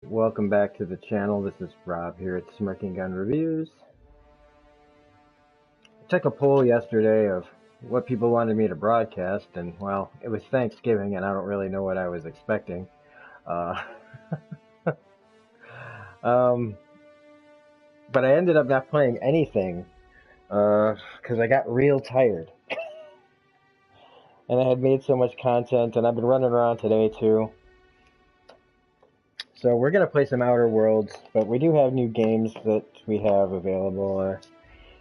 Welcome back to the channel. This is Rob here at Smirking Gun Reviews. I took a poll yesterday of what people wanted me to broadcast, and well, it was Thanksgiving, and I don't really know what I was expecting. Uh, um, but I ended up not playing anything because I got real tired. And I had made so much content, and I've been running around today too. So we're going to play some Outer Worlds, but we do have new games that we have available.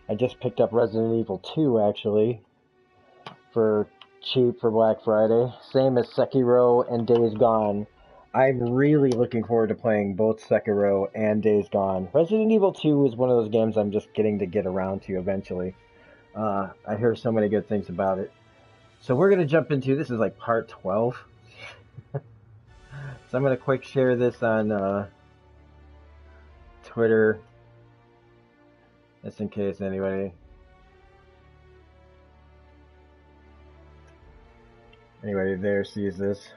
I just picked up Resident Evil 2, actually, for cheap for Black Friday. Same as Sekiro and Days Gone. I'm really looking forward to playing both Sekiro and Days Gone. Resident Evil 2 is one of those games I'm just getting to get around to eventually. I hear so many good things about it. So we're going to jump into, this is like part 12. So I'm going to quick share this on Twitter, just in case anybody there sees this.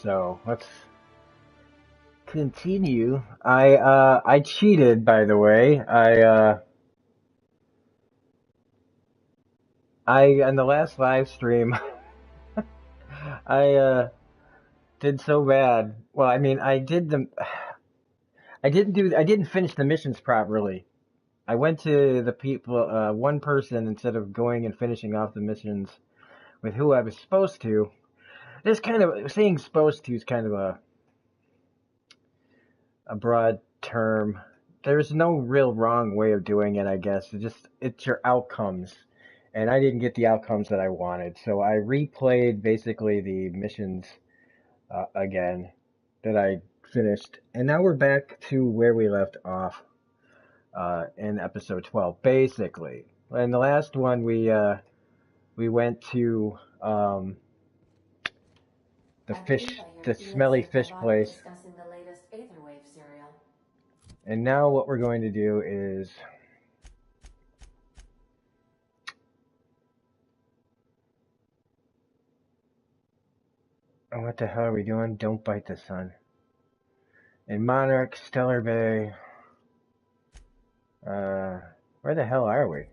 So let's continue. I cheated, by the way. I on the last live stream I did so bad. Well, I mean, I didn't finish the missions properly. I went to the people one person instead of going and finishing off the missions with who I was supposed to. This kind of saying supposed to is kind of a broad term. There's no real wrong way of doing it, I guess. It's your outcomes. And I didn't get the outcomes that I wanted. So I replayed basically the missions again that I finished. And now we're back to where we left off in episode 12, basically. In the last one, we went to the smelly fish place. And now what we're going to do is what the hell are we doing? Don't bite the sun. In Monarch, Stellar Bay. Where the hell are we?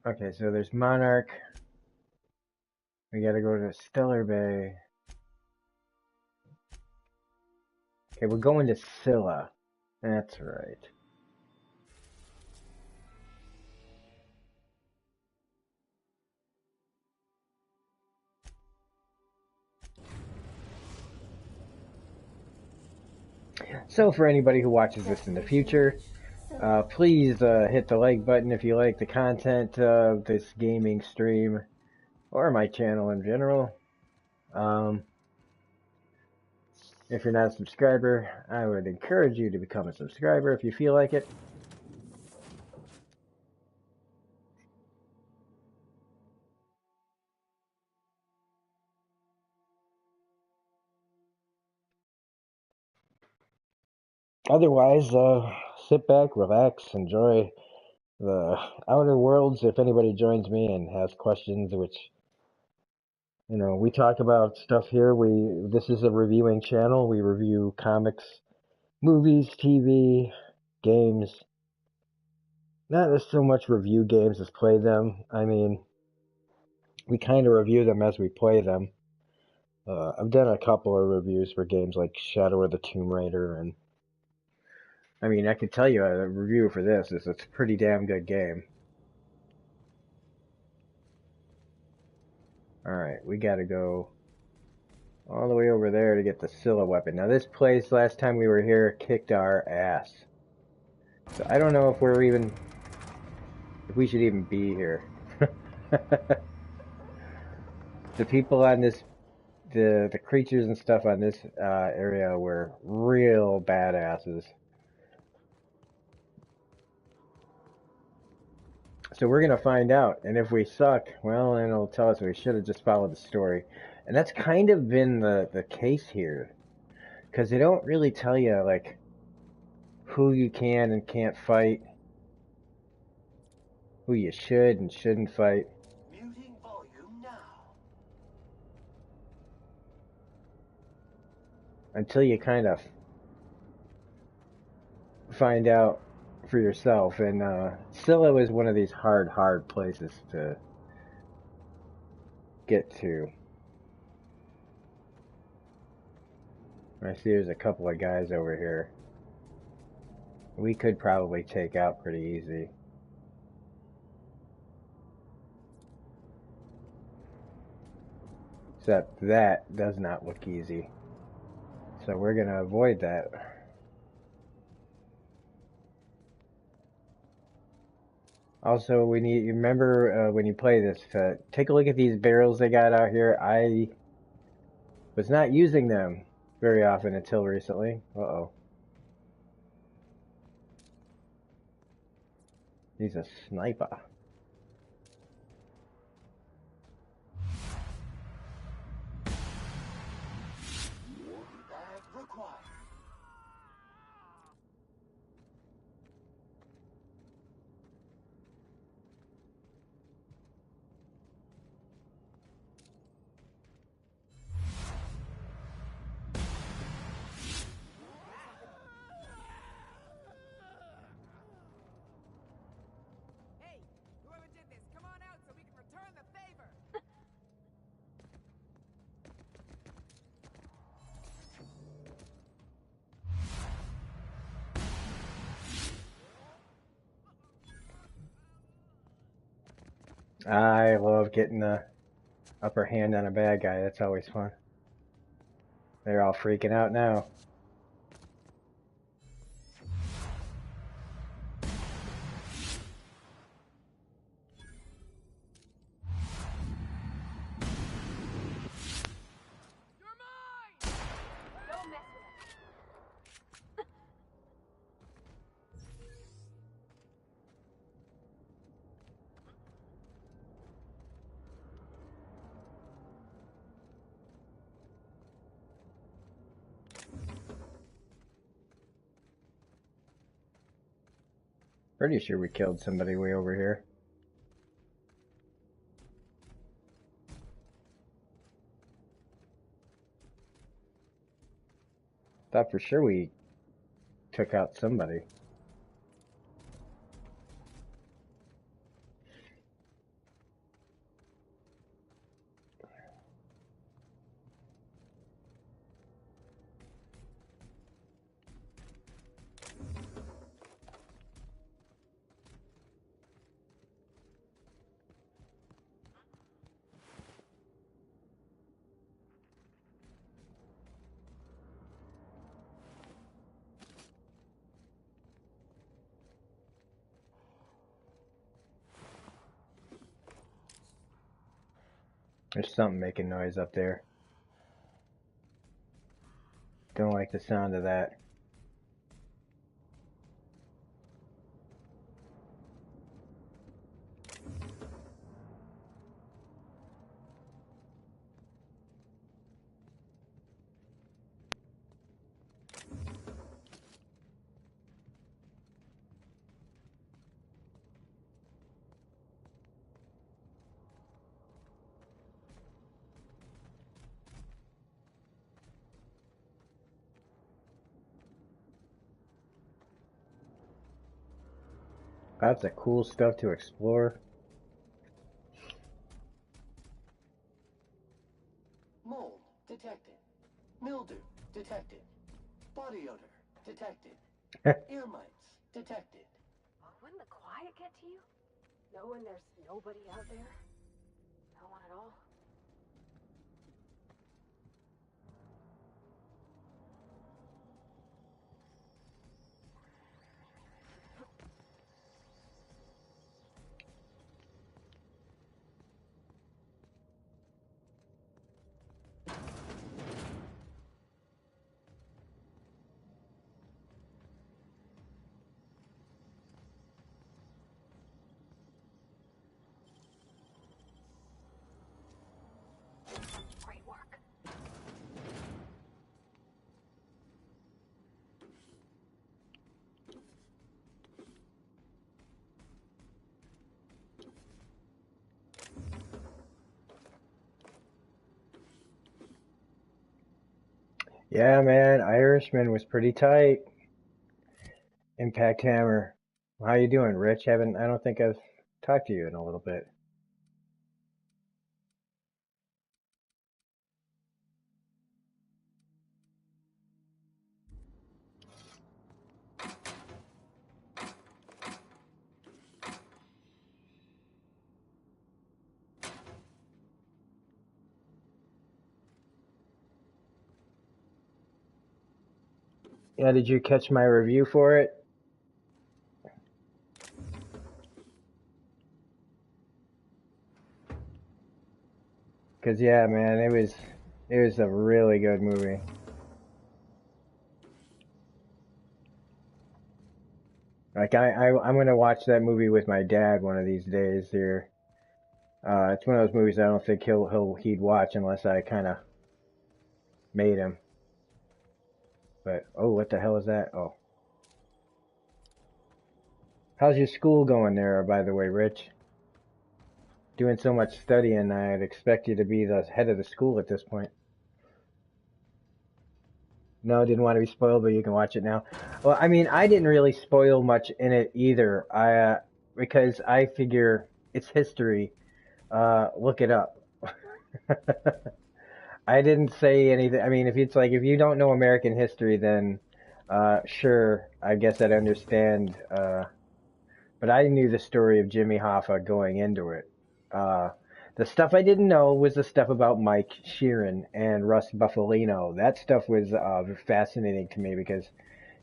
Okay, so there's Monarch. We gotta go to Stellar Bay. Okay, we're going to Scylla. That's right. So for anybody who watches this in the future, please hit the like button if you like the content of this gaming stream or my channel in general. If you're not a subscriber, I would encourage you to become a subscriber if you feel like it. Otherwise, sit back, relax, enjoy the Outer Worlds. If anybody joins me and has questions, which, you know, we talk about stuff here. This is a reviewing channel. We review comics, movies, TV, games. Not so much review games as play them. I mean, we kind of review them as we play them. I've done a couple of reviews for games like Shadow of the Tomb Raider, and I mean, I could tell you a review for this is it's a pretty damn good game. Alright, we gotta go all the way over there to get the Scylla weapon. Now this place, last time we were here, kicked our ass. So I don't know if we should even be here. The people on this the creatures and stuff on this area were real badasses. So we're gonna find out, and if we suck, well, then it'll tell us we should have just followed the story. And that's kind of been the case here, because they don't really tell you like who you can and can't fight, who you should and shouldn't fight. Muting volume now. Until you kind of find out for yourself. And Scylla is one of these hard places to get to. I see there's a couple of guys over here we could probably take out pretty easy. Except that does not look easy. So we're going to avoid that. Also, we need, remember when you play this, take a look at these barrels they got out here. I was not using them very often until recently. Uh-oh. He's a sniper. Bag required. Hey, whoever did this, come on out so we can return the favor. I love getting the upper hand on a bad guy. That's always fun. They're all freaking out now. You're mine! Don't mess with it. Pretty sure we killed somebody way over here. Thought for sure we took out somebody. There's something making noise up there. Don't like the sound of that. Lots of cool stuff to explore. Mold detected. Mildew detected. Body odor detected. Ear mites detected. Wouldn't the quiet get to you? Knowing there's nobody out there? No one at all? Yeah, man, Irishman was pretty tight. Impact Hammer. How you doing, Rich? I don't think I've talked to you in a little bit. Yeah, did you catch my review for it? Cause yeah, man, it was a really good movie. Like I'm gonna watch that movie with my dad one of these days here. It's one of those movies I don't think he'd watch unless I kind of made him. But oh, what the hell is that? Oh, how's your school going there, by the way, Rich? Doing so much studying, I'd expect you to be the head of the school at this point. No, didn't want to be spoiled, but you can watch it now. Well, I mean, I didn't really spoil much in it either. Because I figure it's history. Look it up. I didn't say anything. I mean, if you don't know American history, then sure, I guess I'd understand. But I knew the story of Jimmy Hoffa going into it. Uh, the stuff I didn't know was the stuff about Mike Sheeran and Russ Buffalino. That stuff was fascinating to me because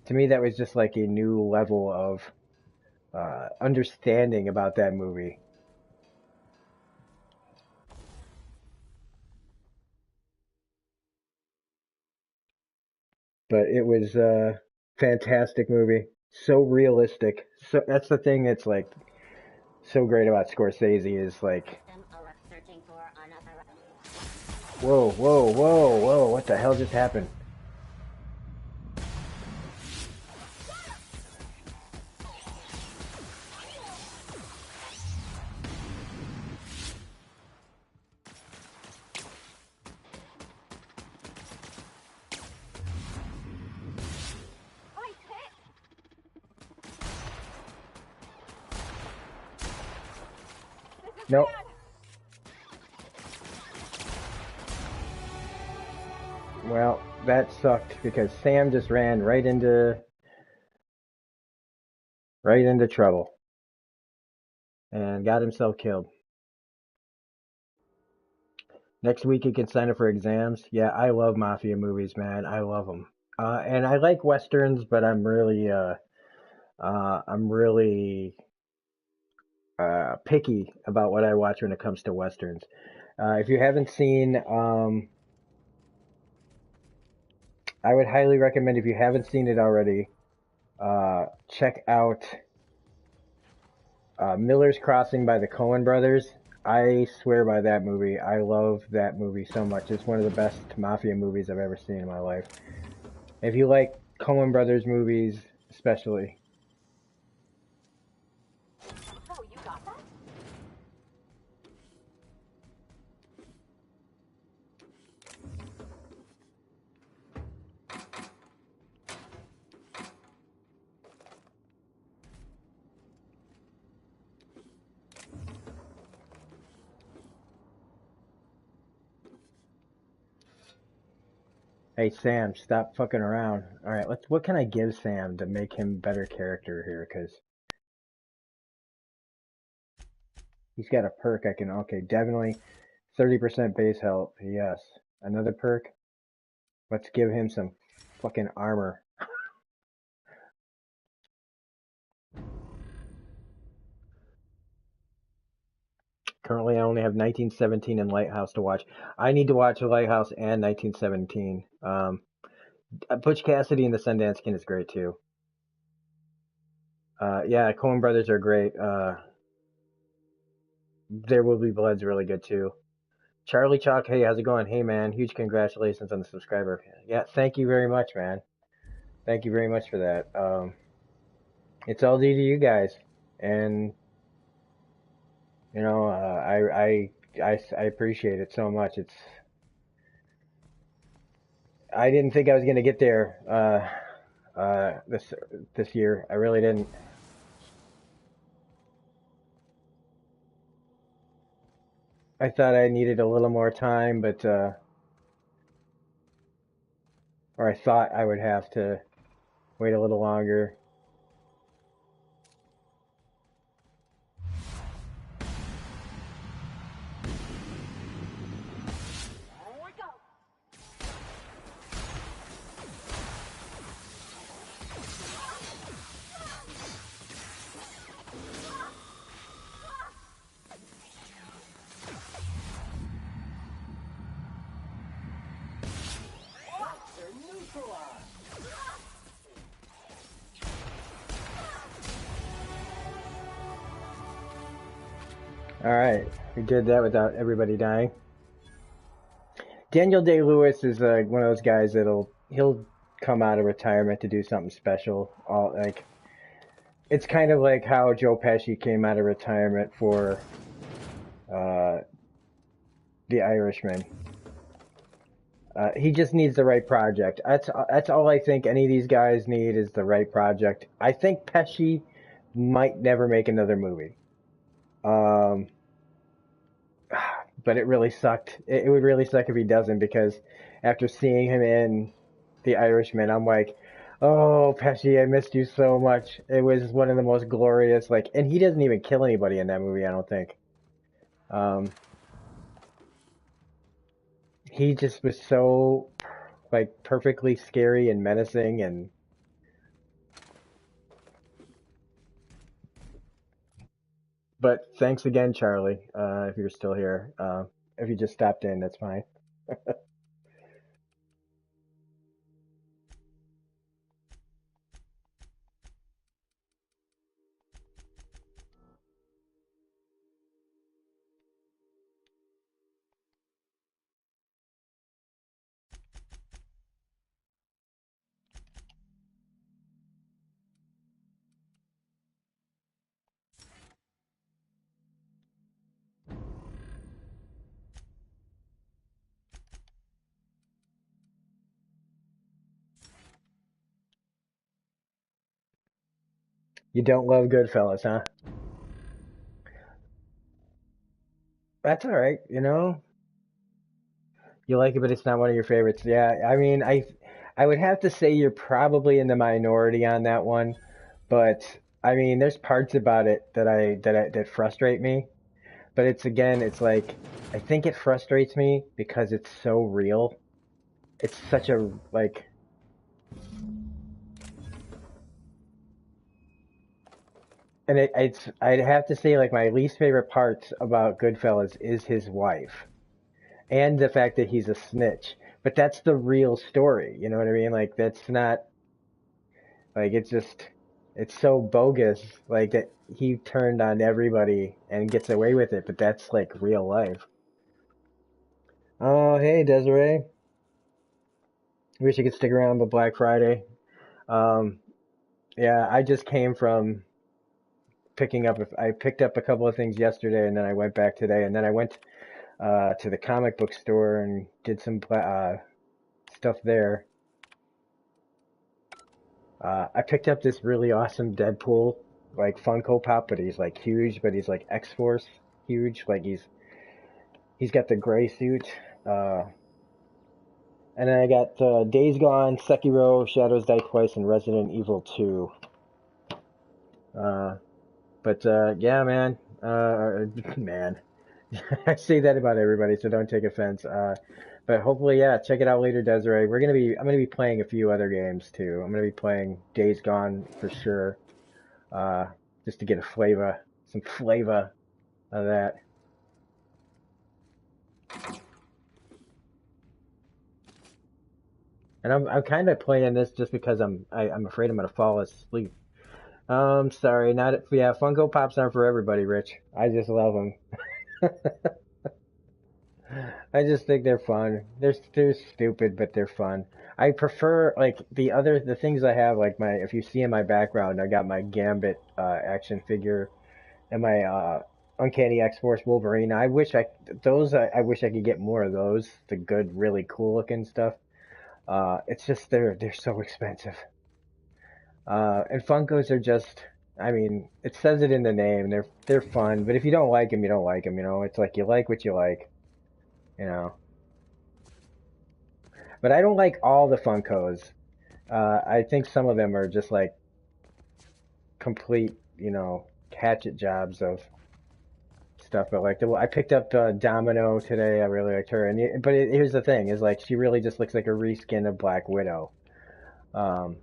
to me that was just like a new level of understanding about that movie. But it was a fantastic movie. So realistic. So that's the thing that's like so great about Scorsese is like, whoa, whoa, whoa, whoa, what the hell just happened? Wait, hit! This is Nope. bad! Well, that sucked because Sam just ran right into trouble and got himself killed. Next week he can sign up for exams. Yeah, I love mafia movies, man. I love them. And I like westerns, but I'm really picky about what I watch when it comes to westerns. If you haven't seen, I would highly recommend if you haven't seen it already, check out Miller's Crossing by the Coen brothers. I swear by that movie. I love that movie so much. It's one of the best mafia movies I've ever seen in my life. If you like Coen brothers movies, especially. Oh, you got that? Hey Sam, stop fucking around. All right, what can I give Sam to make him better character here? Because he's got a perk I can. Okay, definitely 30% base health. Yes. Another perk. Let's give him some fucking armor. Currently, I only have 1917 and Lighthouse to watch. I need to watch Lighthouse and 1917. Butch Cassidy and the Sundance Kid is great too. Yeah, Coen Brothers are great. There Will Be Blood's really good too. Charlie Chalk, hey, how's it going? Hey, man, huge congratulations on the subscriber. Yeah, thank you very much, man. Thank you very much for that. It's all due to you guys, and I appreciate it so much. I didn't think I was gonna get there this year. I really didn't. I thought I needed a little more time, but or I thought I would have to wait a little longer. Here we go. They're neutralized. All right, we did that without everybody dying. Daniel Day-Lewis is one of those guys he'll come out of retirement to do something special. All like it's kind of like how Joe Pesci came out of retirement for uh, The Irishman. He just needs the right project. That's all I think any of these guys need is the right project. I think Pesci might never make another movie. Um, but it really sucked. It would really suck if he doesn't because after seeing him in The Irishman, I'm like, oh, Pesci, I missed you so much. It was one of the most glorious, like, and he doesn't even kill anybody in that movie, I don't think. Um, he just was so, like, perfectly scary and menacing and but thanks again, Charlie, if you're still here. If you just stopped in, that's fine. You don't love Goodfellas, huh? That's all right, you know. You like it, but it's not one of your favorites. Yeah, I mean, I would have to say you're probably in the minority on that one, but I mean, there's parts about it that frustrate me. But it's again, it's like I think it frustrates me because it's so real. It's such a like, and it's I'd have to say like my least favorite part about Goodfellas is his wife and the fact that he's a snitch. But that's the real story. You know what I mean? Like that's not like it's so bogus like that he turned on everybody and gets away with it, but that's like real life. Oh, hey Desiree. Wish you could stick around but Black Friday. Um yeah, I just came from I picked up a couple of things yesterday and then I went back today and then I went to the comic book store and did some stuff there. I picked up this really awesome Deadpool like Funko Pop, but he's like huge, but he's like X-Force huge. Like he's got the gray suit. Uh, and then I got Days Gone, Sekiro, Shadows Die Twice, and Resident Evil 2. Uh, but yeah, man, man, I say that about everybody, so don't take offense. But hopefully, yeah, check it out later, Desiree. I'm gonna be playing a few other games too. I'm gonna be playing Days Gone for sure, uh, just to get some flavor of that. And I'm kind of playing this just because I'm afraid I'm gonna fall asleep. Sorry, not yeah. Funko Pops aren't for everybody, Rich. I just love them. I just think they're fun. They're stupid, but they're fun. I prefer like the things I have like my if you see in my background, I got my Gambit action figure and my Uncanny X-Force Wolverine. I wish I could get more of those. The good, really cool looking stuff. It's just they're so expensive. And Funkos are just, I mean, it says it in the name. They're fun, but if you don't like them, you don't like them. You know, it's like you like what you like. You know, but I don't like all the Funkos. I think some of them are just like complete, hatchet jobs of stuff. But like I picked up Domino today. I really liked her. But here's the thing: is like she really just looks like a reskin of Black Widow. Um,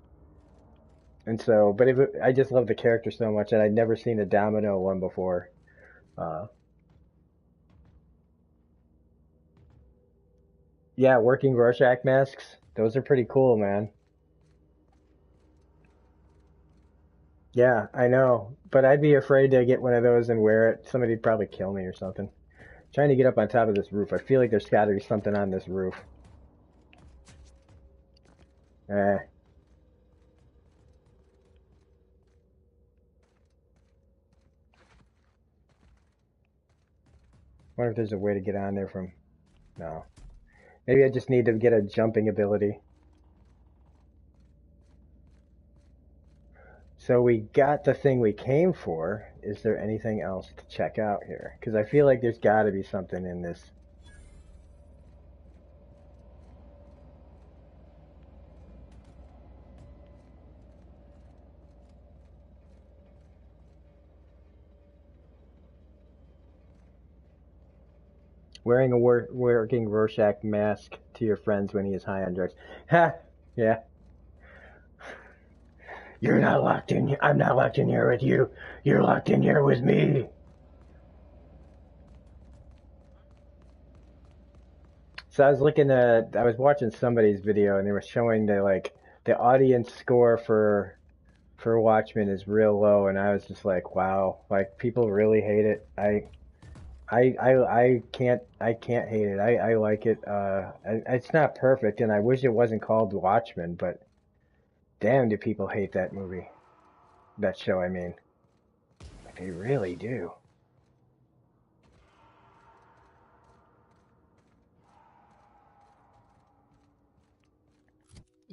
and so, but I just love the character so much, and I'd never seen a Domino one before. Uh, yeah, working Rorschach masks. Those are pretty cool, man. Yeah, I know. But I'd be afraid to get one of those and wear it. Somebody'd probably kill me or something. Trying to get up on top of this roof. I feel like there's got to be something on this roof. Eh. Wonder if there's a way to get on there from. No. Maybe I just need to get a jumping ability. So we got the thing we came for. Is there anything else to check out here? Because I feel like there's got to be something in this. Wearing a working Rorschach mask to your friends when he is high on drugs. Ha! Yeah. You're not locked in here. I'm not locked in here with you. You're locked in here with me. So I was watching somebody's video and they were showing the audience score for Watchmen is real low, and I was just like, wow, like people really hate it. I can't hate it. I like it. It's not perfect, and I wish it wasn't called Watchmen, but damn, do people hate that movie, that show? I mean, they really do.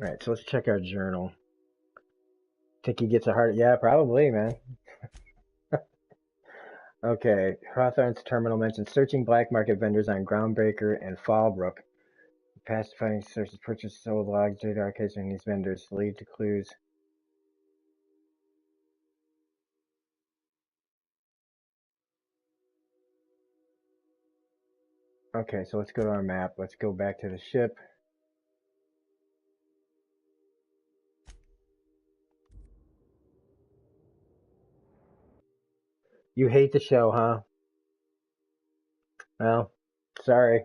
All right, so let's check our journal. Think he gets a heart? Yeah, probably, man. Okay, Hawthorne's terminal mentions searching black market vendors on Groundbreaker and Fallbrook. Past finding sources purchased sold logs, data archives from these vendors lead to clues. Okay, so let's go to our map. Let's go back to the ship. You hate the show, huh? Well, sorry.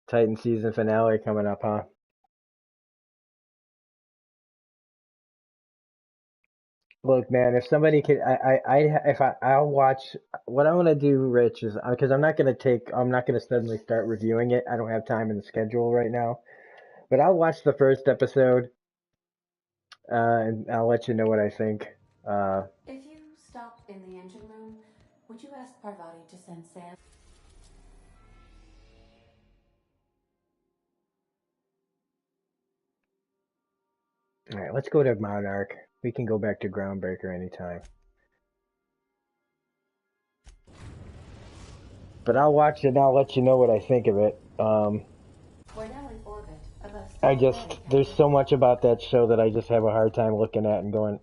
Titan season finale coming up, huh? Look, man, if somebody could, if I'll watch. What I want to do, Rich, is because I'm not gonna suddenly start reviewing it. I don't have time in the schedule right now. But I'll watch the first episode, and I'll let you know what I think. Uh, all right, let's go to Monarch. We can go back to Groundbreaker anytime. But I'll watch it and I'll let you know what I think of it. There's so much about that show that I just have a hard time looking at and going,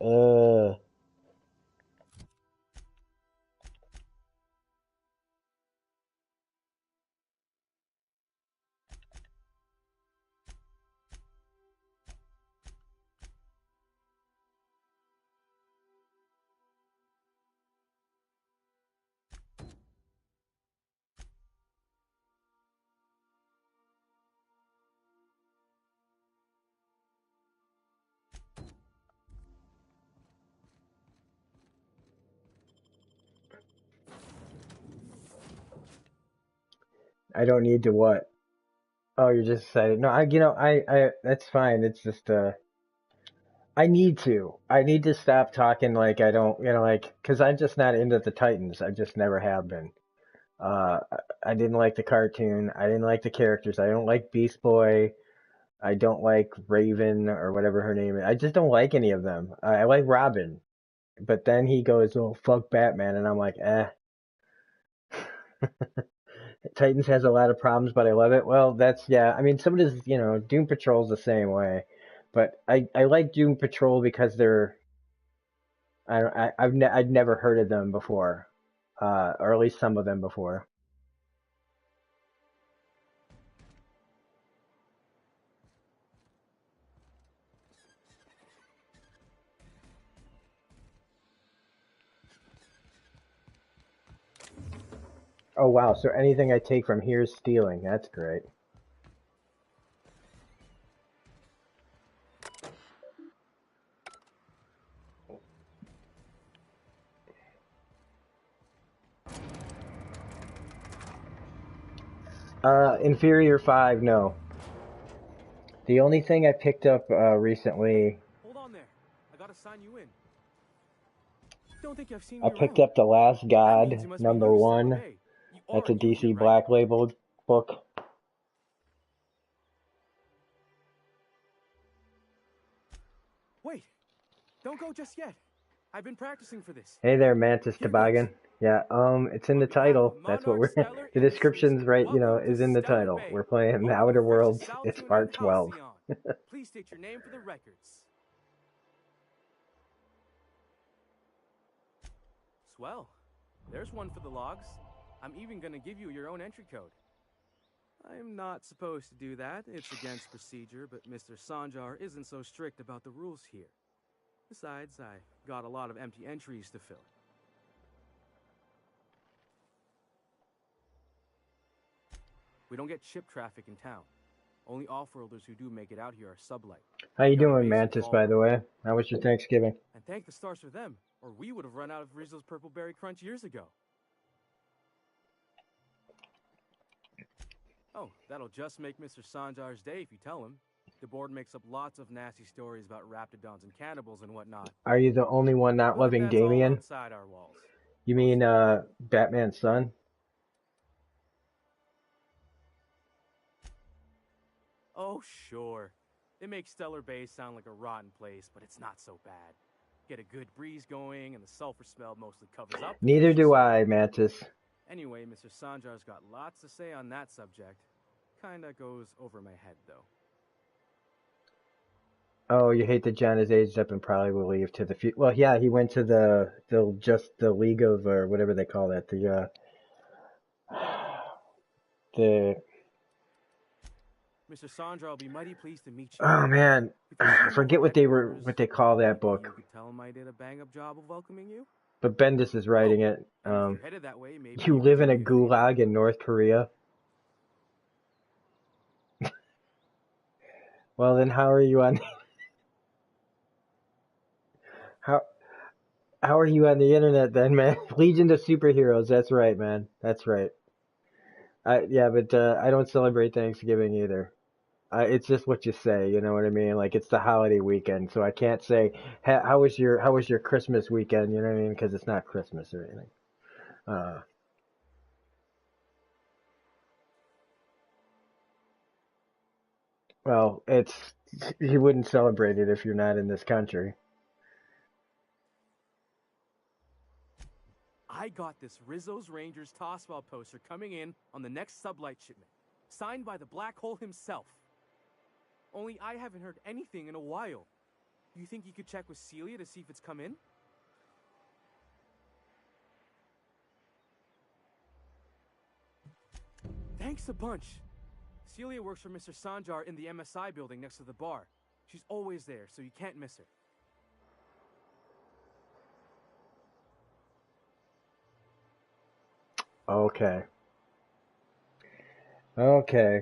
I don't need to what? Oh, you're just excited. No, that's fine. It's just, I need to stop talking like I don't, like, cause I'm just not into the Titans. I just never have been. Uh, I didn't like the cartoon. I didn't like the characters. I don't like Beast Boy. I don't like Raven or whatever her name is. I just don't like any of them. I like Robin, but then he goes, "Oh fuck Batman," and I'm like, eh. Titans has a lot of problems, but I love it. Well, that's yeah. I mean, some of this, Doom Patrol's the same way, but I like Doom Patrol because they're I don't I'd never heard of them before, or at least some of them before. Oh wow, so anything I take from here is stealing. That's great. Inferior 5, no. The only thing I picked up recently, Hold on there. I gotta sign you in. Don't think I've seen I you picked around. up The Last That means God, you must be new number to Stellar one. Bay. You That's are a new here, DC right? Black labeled book. Wait, don't go just yet. I've been practicing for this. Hey there, Mantis Here goes. Toboggan. Yeah, it's in On the behalf of title. That's what Monarch we're. Stellar The Industries, description's right. welcome to Is in the Stellar title. Bay, We're playing The home of the Outer freshest Worlds. It's Saltoon and part 12. Halcyon. Please state your name for the records. Swell. There's one for the logs. I'm even gonna give you your own entry code. I'm not supposed to do that. It's against procedure, but Mr. Sanjar isn't so strict about the rules here. Besides, I got a lot of empty entries to fill. We don't get ship traffic in town. Only off-worlders who do make it out here are sublight. How We you got a doing, base in Mantis? By the Fallbrook. way, how was your Thanksgiving? And thank the stars for them, or we would have run out of Rizzo's Purple Berry Crunch years ago. Oh, that'll just make Mr. Sanjar's day if you tell him. The board makes up lots of nasty stories about raptidons and cannibals and whatnot. Are you the only one not But loving that's all Damien? outside our walls. You mean Mostly. Batman's son? Oh, sure. It makes Stellar Bay sound like a rotten place, but it's not so bad. Get a good breeze going, and the sulfur smell mostly covers up the Neither vicious do smell. I, Mantis. Anyway, Mr. Sanjar's got lots to say on that subject. Kinda goes over my head, though. Oh, you hate that John is aged up and probably will leave to the future. Well, yeah, he went to the League of, or whatever they call that. The Mr. Sanjar will be mighty pleased to meet you. oh man, If you see I him over forget what they call that maybe book. you could tell him I did a bang-up job of welcoming you? But Bendis is writing Oh, it. and if you're headed that way, maybe You you could live do in a me a favor. gulag in North Korea. Well, then how are you on? How how are you on the internet then, man? Legion of Superheroes. That's right, man. That's right. Yeah, but I don't celebrate Thanksgiving either. It's just what you say, you know what I mean? Like it's the holiday weekend, so I can't say how was your Christmas weekend? You know what I mean? Because it's not Christmas or anything. Uh, well, it's you wouldn't celebrate it if you're not in this country. I got this Rizzo's Rangers tossball poster coming in on the next sublight shipment, signed by the Black Hole himself. Only I haven't heard anything in a while. You think you could check with Celia to see if it's come in? Thanks a bunch. Celia works for Mr. Sanjar in the MSI building next to the bar. She's always there, so you can't miss her. Okay. Okay.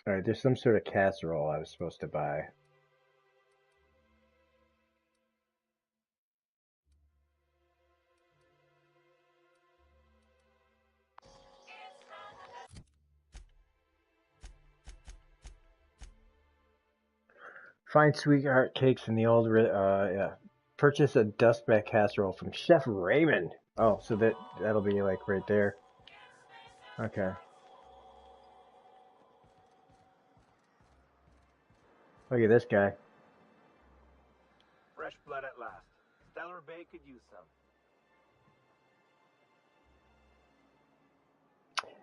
All right. There's some sort of casserole I was supposed to buy. Find sweetheart cakes in the old, yeah. Purchase a dustback casserole from Chef Raymond. Oh, so that'll be like right there. Okay. Look at this guy. Fresh blood at last. Stellar Bay could use some.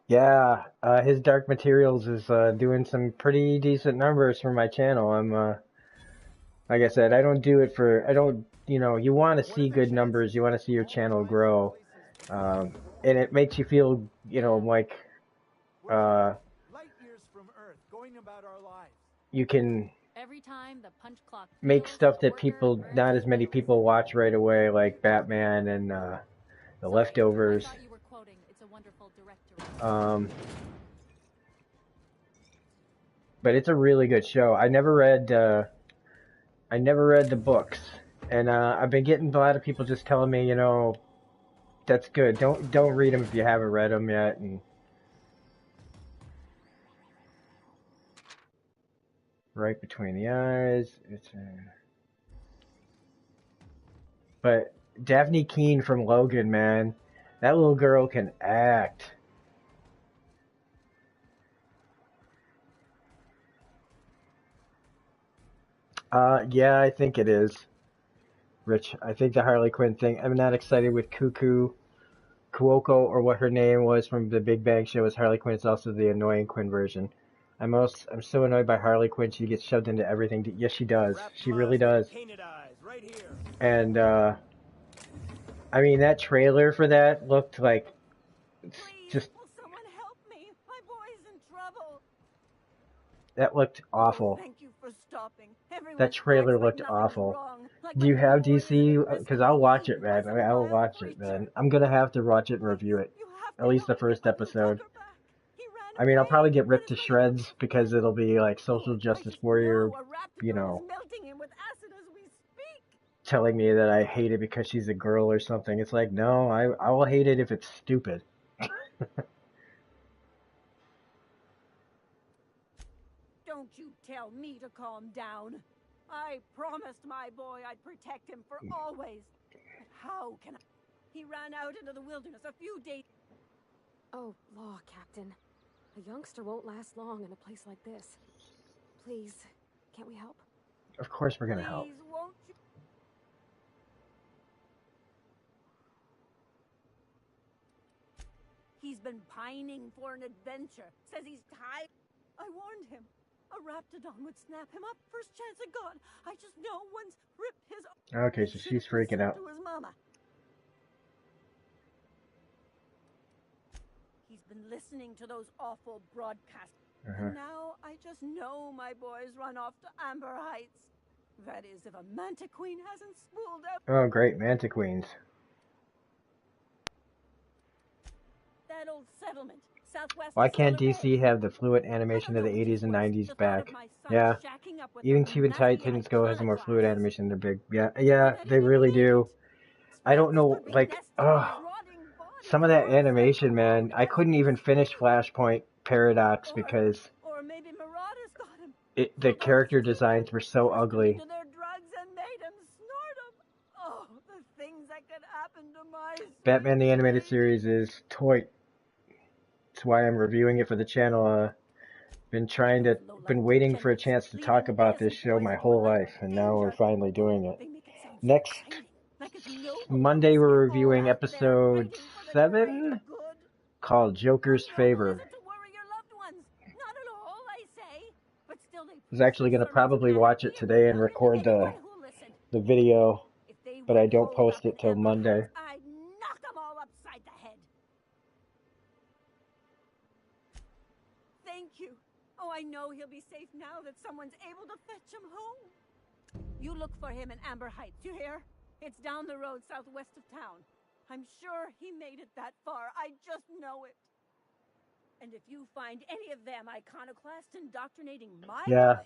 Yeah, his Dark Materials is doing some pretty decent numbers for my channel. I'm like I said, I don't, you want to see good numbers, you want to see your channel grow, and it makes you feel, like uh, light years from Earth, going about our lives. you can Every time the punch clock make peals, stuff the that worker earns not his as many pay. people watch right away, like Batman and The Sorry, Leftovers. I thought you were quoting It's a Wonderful Director. But it's a really good show. I never read the books, and I've been getting a lot of people just telling me, that's good. Don't read them if you haven't read them yet. And right between the eyes, but Daphne Keene from Logan, man, that little girl can act. Yeah, I think it is, Rich. I think the Harley Quinn thing. I'm not excited with Cuoco, or what her name was from the Big Bang Show as Harley Quinn. It's also the annoying Quinn version. I'm so annoyed by Harley Quinn. She gets shoved into everything. Yes, she does. She really does. Painted eyes, right here. And I mean, that trailer for that looked like just Will someone help me? My boy's in trouble. that looked awful. Thank you for stopping. That trailer looked awful. Do you have DC? Because I'll watch it, man. I mean, I'll watch it, man. I'm gonna have to watch it and review it. At least the first episode. I mean, I'll probably get ripped to shreds because it'll be like social justice warrior, melting him with acid as we speak. telling me that I hate it because she's a girl or something. It's like, no, I will hate it if it's stupid. Don't you tell me to calm down. I promised my boy I'd protect him for always. But how can I? He ran out into the wilderness a few days. Oh, law, Captain. A youngster won't last long in a place like this. Please, can't we help? Of course we're gonna help. Please, won't you? He's been pining for an adventure. Says he's tired. I warned him. A raptidon would snap him up first chance it got. I just know once ripped his. Okay, so she's freaking out. To his mama. He's been listening to those awful broadcasts. And now I just know my boy's run off to Amber Heights. That is, if a Manta Queen hasn't spooled up. Oh, great, Manta Queens. That old settlement, southwest. Why can't DC have the fluid animation of the 80s and 90s back? Yeah, even Teen Titans Go has a more fluid animation. They're big. Yeah, they really do. I don't know, like, some of that animation, man. I couldn't even finish Flashpoint Paradox because the character designs were so ugly. Batman the Animated Series is toy. That's why I'm reviewing it for the channel. Been waiting for a chance to talk about this show my whole life, and now we're finally doing it. Next Monday we're reviewing episode 7 called Joker's Favor. I was actually going to probably watch it today and record the video, but I don't post it till Monday. Thank you. Oh, I know he'll be safe now that someone's able to fetch him home. You look for him in Amber Heights, you hear? It's down the road southwest of town. I'm sure he made it that far. I just know it. And if you find any of them iconoclasts indoctrinating my boy,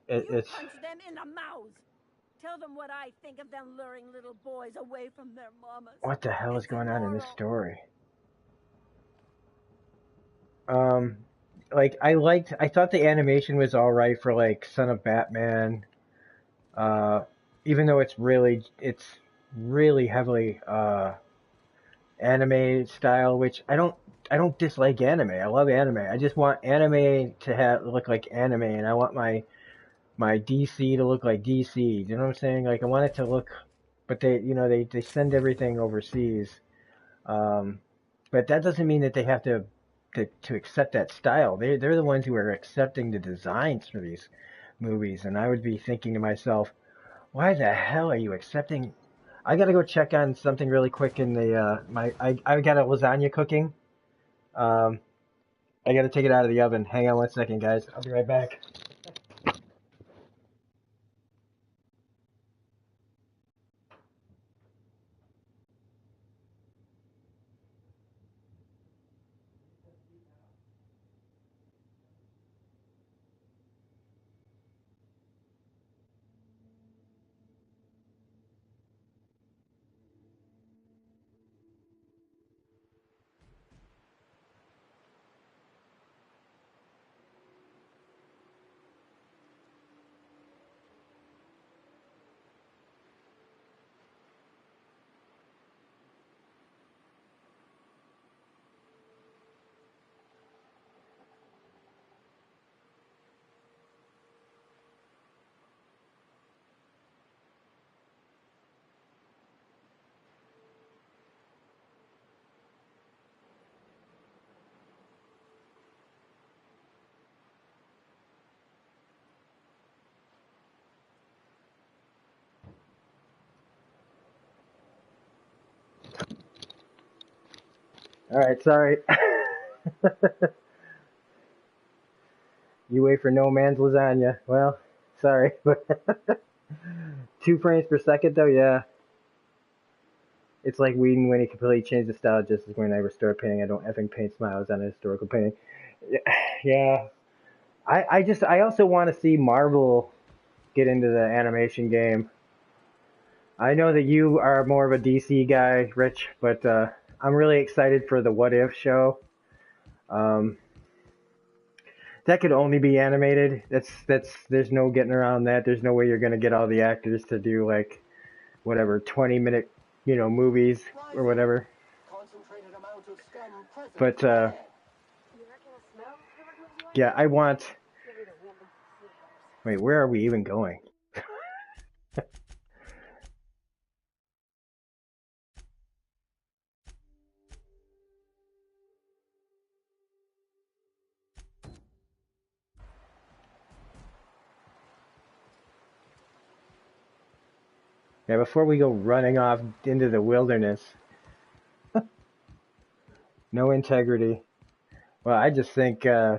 it's punch them in the mouths. Tell them what I think of them luring little boys away from their mamas. What the hell is going on in this story? Like, I thought the animation was alright for, like, Son of Batman, Even though it's really heavily anime style, which I don't dislike anime. I love anime. I just want anime to look like anime, and I want my DC to look like DC. You know what I'm saying? Like I want it to look, but they send everything overseas. Um, but that doesn't mean that they have to accept that style. They're the ones who are accepting the designs for these movies, and I would be thinking to myself, why the hell are you accepting? I gotta go check on something really quick in the I got a lasagna cooking. Um, I gotta take it out of the oven. Hang on 1 second, guys. I'll be right back. All right, sorry. You wait for no man's lasagna. Well, sorry, but 2 frames per second though, yeah. It's like Whedon when he completely changed the style just as when I restored painting. I don't effing paint smiles on a historical painting. Yeah, yeah. I also want to see Marvel get into the animation game. I know that you are more of a DC guy, Rich, but I'm really excited for the What If show. Um, that could only be animated. There's no getting around that. There's no way you're gonna get all the actors to do like whatever 20-minute movies or whatever. But yeah, I want. Wait, where are we even going? Yeah, before we go running off into the wilderness, no integrity. Well, I just think I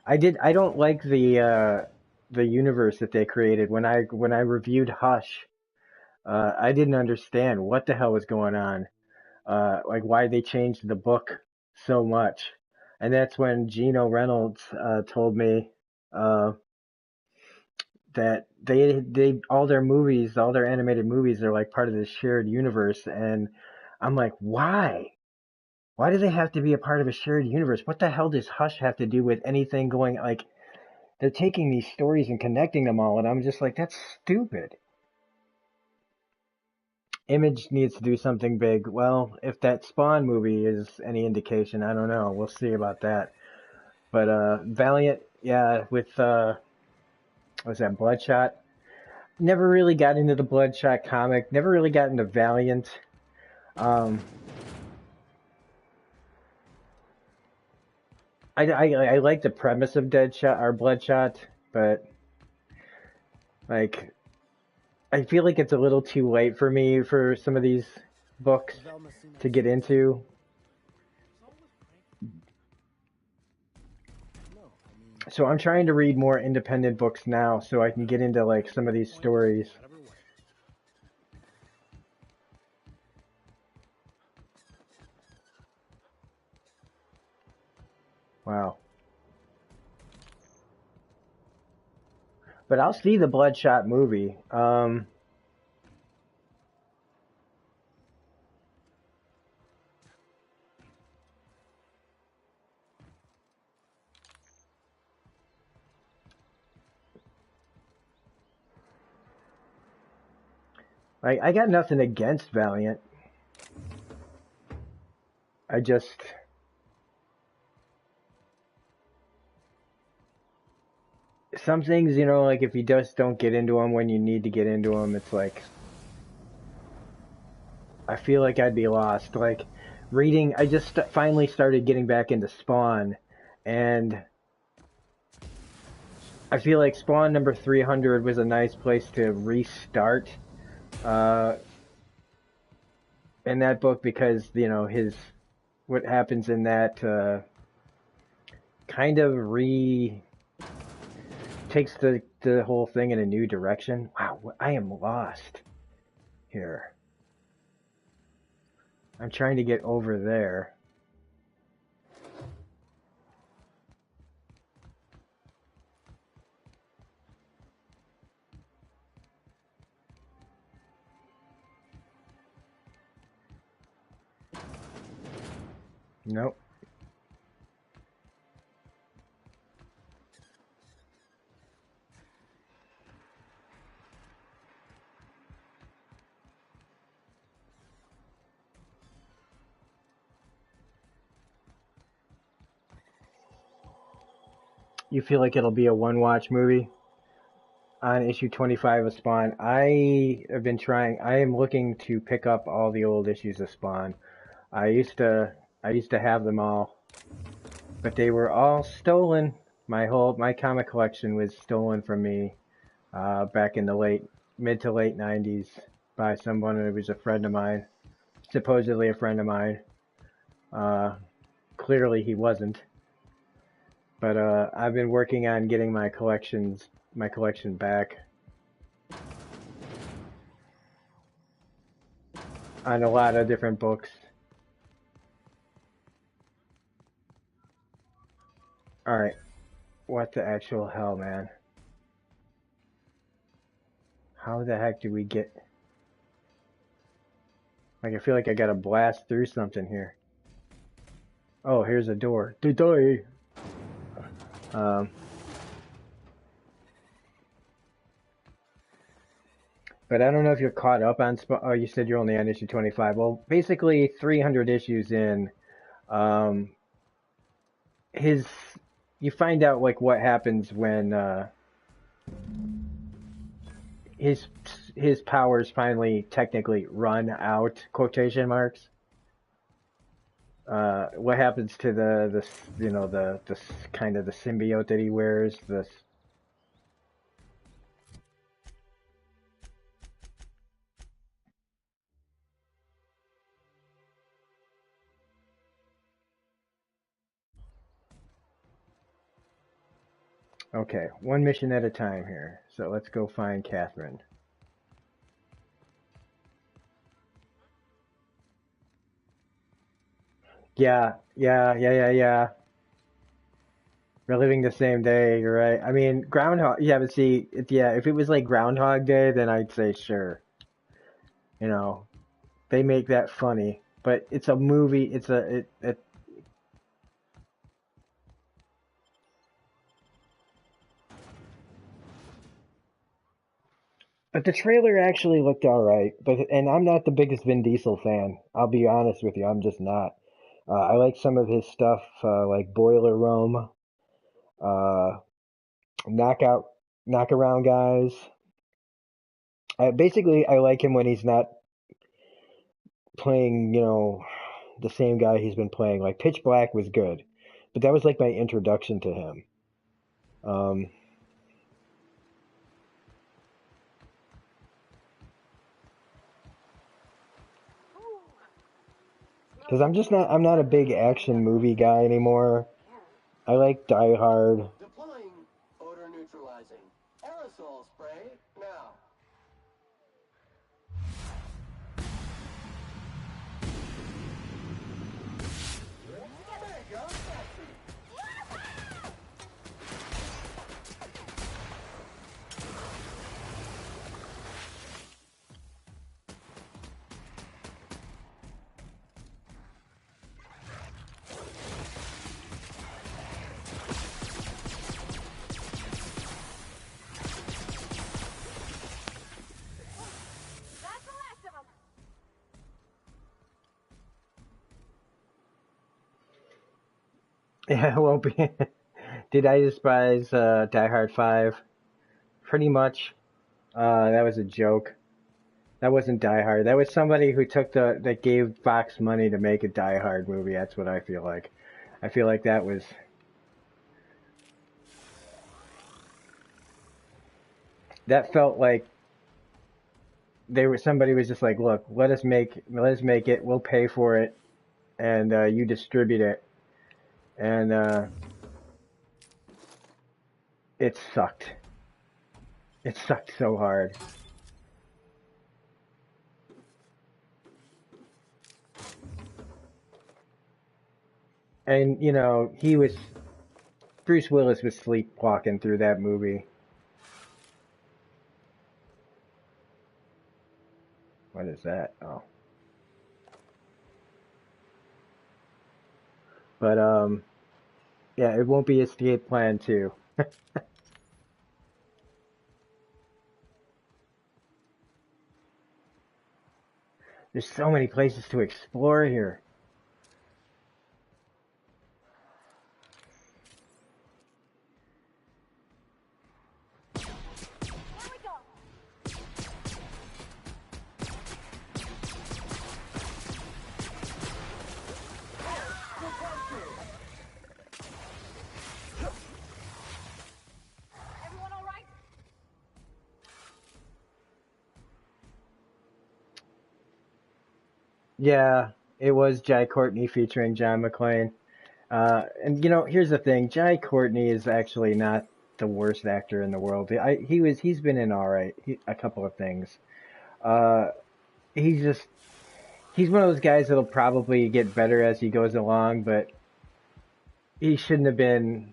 don't like the universe that they created when I reviewed Hush. I didn't understand what the hell was going on. Like why they changed the book so much. And that's when Gino Reynolds told me uh, that they all their movies, all their animated movies are like part of this shared universe. And I'm like, why? Why do they have to be a part of a shared universe? What the hell does Hush have to do with anything going like they're taking these stories and connecting them all, and I'm just like, that's stupid. Image needs to do something big. Well, if that Spawn movie is any indication, I don't know. We'll see about that. But Valiant, yeah, with what was that Bloodshot? Never really got into the Bloodshot comic. Never really got into Valiant. Um, I like the premise of Deadshot or Bloodshot, but like I feel like it's a little too late for me for some of these books to get into. So I'm trying to read more independent books now so I can get into like some of these stories. Wow. But I'll see the Bloodshot movie. Like, I got nothing against Valiant. I just... Some things, you know, like if you just don't get into them when you need to get into them, it's like... I feel like I'd be lost. Like, reading... I just finally started getting back into Spawn, and... I feel like Spawn number 300 was a nice place to restart in that book because, you know, what happens in that kind of takes the whole thing in a new direction. Wow, I am lost here. I'm trying to get over there. Nope. You feel like it'll be a one-watch movie on issue 25 of Spawn? I am looking to pick up all the old issues of Spawn. I used to have them all, but they were all stolen. My comic collection was stolen from me back in the mid to late 90s by someone who was a friend of mine, supposedly a friend of mine. Clearly he wasn't. But I've been working on getting my collection back on a lot of different books. Alright, what the actual hell, man? How the heck do we get... Like, I feel like I gotta blast through something here. Oh, here's a door. But I don't know if you're caught up on... Oh, you said you're only on issue 25. Well, basically, 300 issues in, you find out, like, what happens when, his powers finally technically run out, quotation marks. What happens to the kind of the symbiote that he wears, this... Okay, one mission at a time here. So let's go find Catherine. Yeah. We're living the same day, you're right. I mean, but see, if it was like Groundhog Day, then I'd say sure. You know, they make that funny. But it's a movie, But the trailer actually looked alright. And I'm not the biggest Vin Diesel fan. I'll be honest with you, I'm just not. I like some of his stuff, like Boiler Room, uh, Knock Around Guys. Basically, I like him when he's not playing, the same guy he's been playing. Like Pitch Black was good, but that was like my introduction to him. Because I'm not a big action movie guy anymore. I like Die Hard. Deploying odor neutralizing aerosol spray now. There you go. Yeah, it won't be. Did I despise Die Hard 5? Pretty much. That was a joke. That wasn't Die Hard. That was somebody who that gave Fox money to make a Die Hard movie. That's what I feel like. I feel like that felt like somebody was just like, look, let us make it. We'll pay for it, and you distribute it. And it sucked. It sucked so hard. And Bruce Willis was sleepwalking through that movie. What is that? Oh, but yeah, it won't be Escape Plan 2. There's so many places to explore here. Everyone all right? Yeah, it was Jai Courtney featuring John McClane. And here's the thing: Jai Courtney is actually not the worst actor in the world. He's been in all right, a couple of things. Uh, he's he's one of those guys that'll probably get better as he goes along, but he shouldn't have been.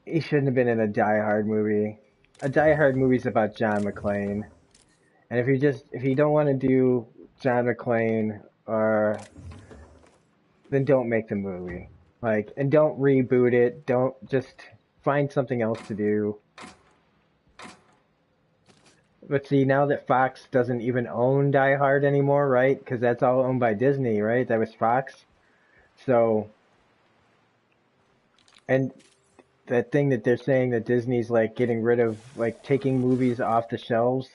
He shouldn't have been in a Die Hard movie. A Die Hard movie's about John McClane, and if you don't want to do John McClane, or then don't make the movie. Like, and don't reboot it. Don't just find something else to do. But see, now that Fox doesn't even own Die Hard anymore, right? Because that's all owned by Disney, right? That was Fox. So, and that thing that they're saying that Disney's like getting rid of, like taking movies off the shelves.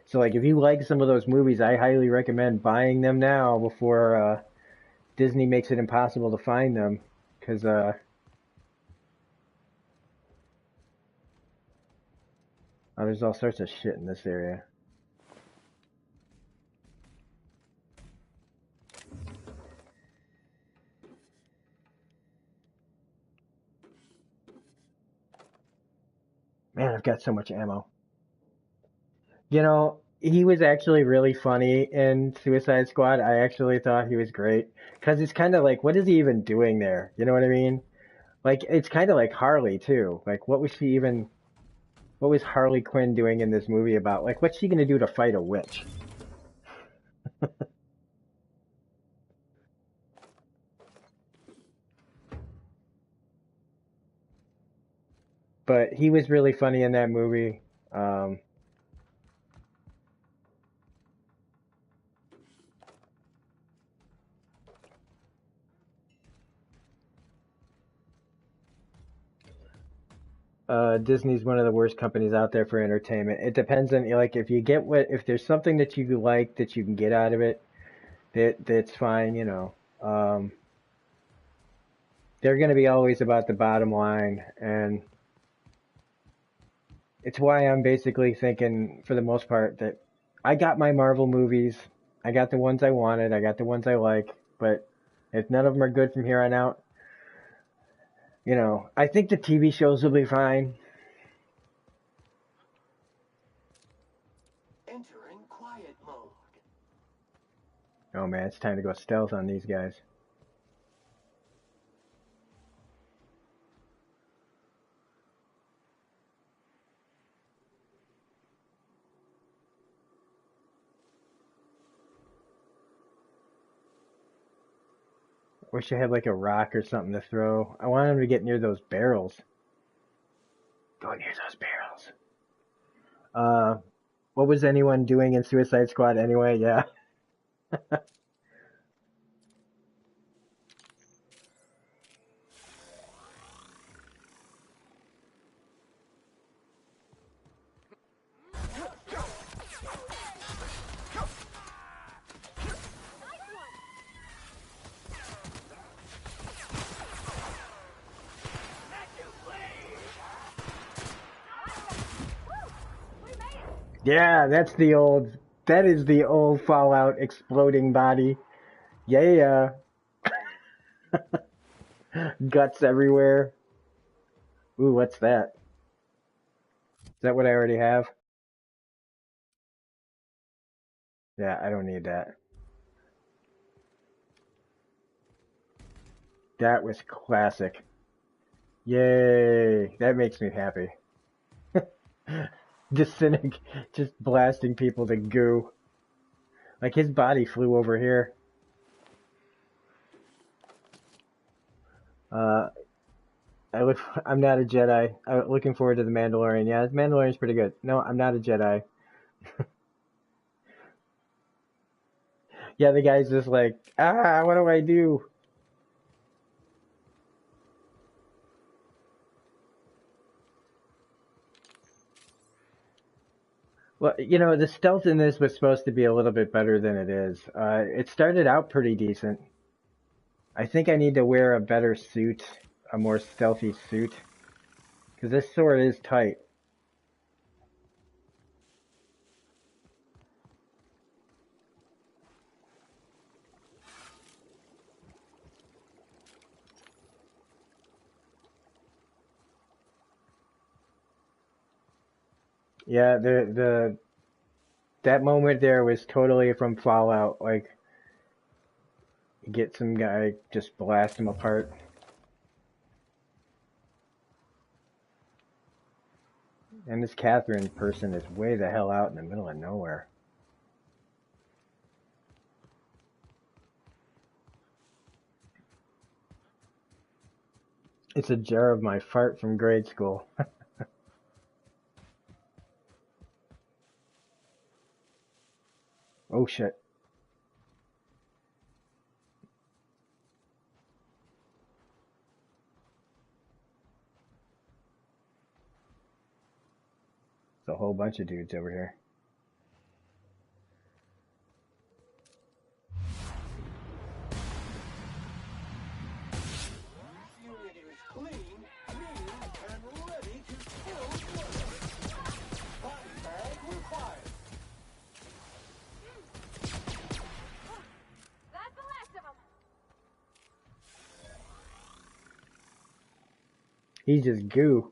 So, like, if you like some of those movies, I highly recommend buying them now before Disney makes it impossible to find them. Because there's all sorts of shit in this area. Man, I've got so much ammo. He was actually really funny in Suicide Squad. I actually thought he was great. Because it's kind of like, what is he even doing there? You know what I mean? Like, it's kind of like Harley, too. Like, what was Harley Quinn doing in this movie about? Like, what's she going to do to fight a witch? But he was really funny in that movie. Um, Disney's one of the worst companies out there for entertainment. It depends on, like, if there's something that you like that you can get out of it, that's fine, they're going to be always about the bottom line, and it's why I'm basically thinking, for the most part, that I got my Marvel movies, I got the ones I wanted, I got the ones I like, but if none of them are good from here on out, I think the TV shows will be fine. Entering quiet mode. Oh man, it's time to go stealth on these guys. Wish I had like a rock or something to throw. I want him to get near those barrels. Go near those barrels. What was anyone doing in Suicide Squad anyway? Yeah. Yeah, that is the old Fallout exploding body. Yeah. Guts everywhere. Ooh, what's that? Is that what I already have? Yeah, I don't need that. That was classic. Yay! That makes me happy. Just sitting, just blasting people to goo. Like his body flew over here. Uh, I'm not a Jedi. I'm looking forward to the Mandalorian. Yeah, the Mandalorian's pretty good. No, I'm not a Jedi. Yeah, the guy's just like, what do I do? Well, the stealth in this was supposed to be a little bit better than it is. It started out pretty decent. I think I need to wear a better suit, a more stealthy suit, because this sword is tight. Yeah, that moment there was totally from Fallout. Like, get some guy, just blast him apart. And this Catherine person is way the hell out in the middle of nowhere. It's a jar of my fart from grade school. Oh shit. There's a whole bunch of dudes over here. Unit is clean, mean, and ready to kill murder. Body bag required. That's the last of them. He's just goo.